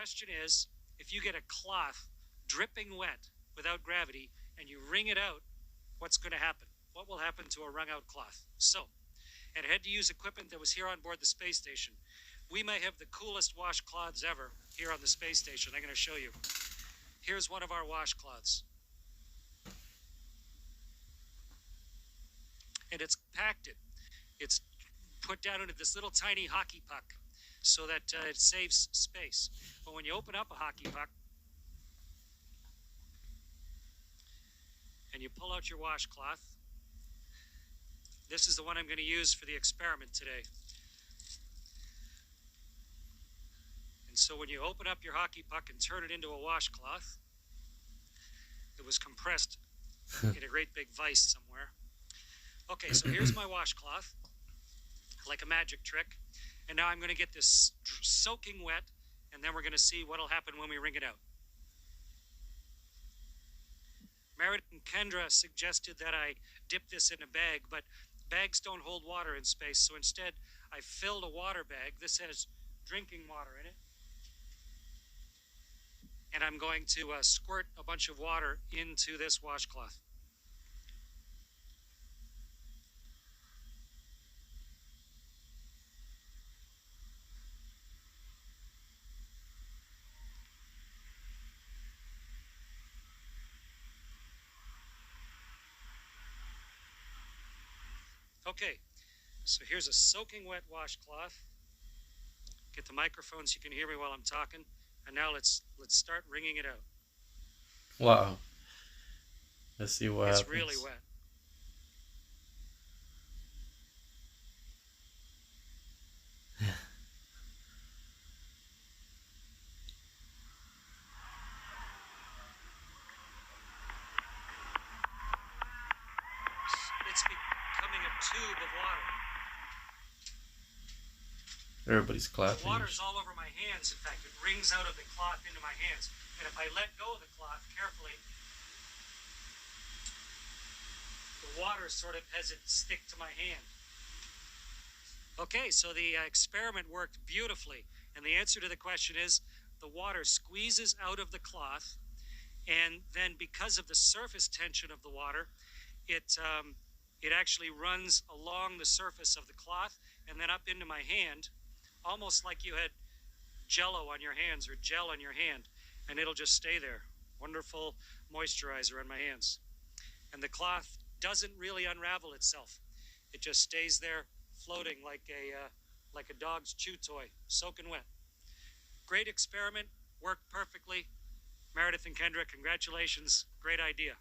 question is, if you get a cloth dripping wet without gravity and you wring it out, what's going to happen? What will happen to a wrung out cloth? So, and I had to use equipment that was here on board the space station. We may have the coolest washcloths ever here on the space station. I'm going to show you. Here's one of our washcloths. And it's compacted. It's put down into this little tiny hockey puck so that it saves space. But when you open up a hockey puck and you pull out your washcloth, this is the one I'm going to use for the experiment today. And so when you open up your hockey puck and turn it into a washcloth, it was compressed in a great big vise somewhere. Okay, so here's my washcloth, like a magic trick. And now I'm going to get this soaking wet, and then we're going to see what will happen when we wring it out. Meredith and Kendra suggested that I dip this in a bag, but bags don't hold water in space, so instead I filled a water bag. This has drinking water in it. And I'm going to squirt a bunch of water into this washcloth. Okay, so here's a soaking wet washcloth. Get the microphone so you can hear me while I'm talking. And now let's start wringing it out. Wow. Let's see what happens. It's really wet. It's becoming a tube of water. Everybody's clapping. The water's all over my hands. In fact, it wrings out of the cloth into my hands. And if I let go of the cloth carefully, the water sort of has it stick to my hand. Okay, so the experiment worked beautifully. And the answer to the question is the water squeezes out of the cloth. And then because of the surface tension of the water, it actually runs along the surface of the cloth and then up into my hand, almost like you had Jello on your hands or gel on your hand, and it'll just stay there. Wonderful moisturizer on my hands. And the cloth doesn't really unravel itself. It just stays there floating like a dog's chew toy, soaking wet. Great experiment, worked perfectly. Meredith and Kendra, congratulations, great idea.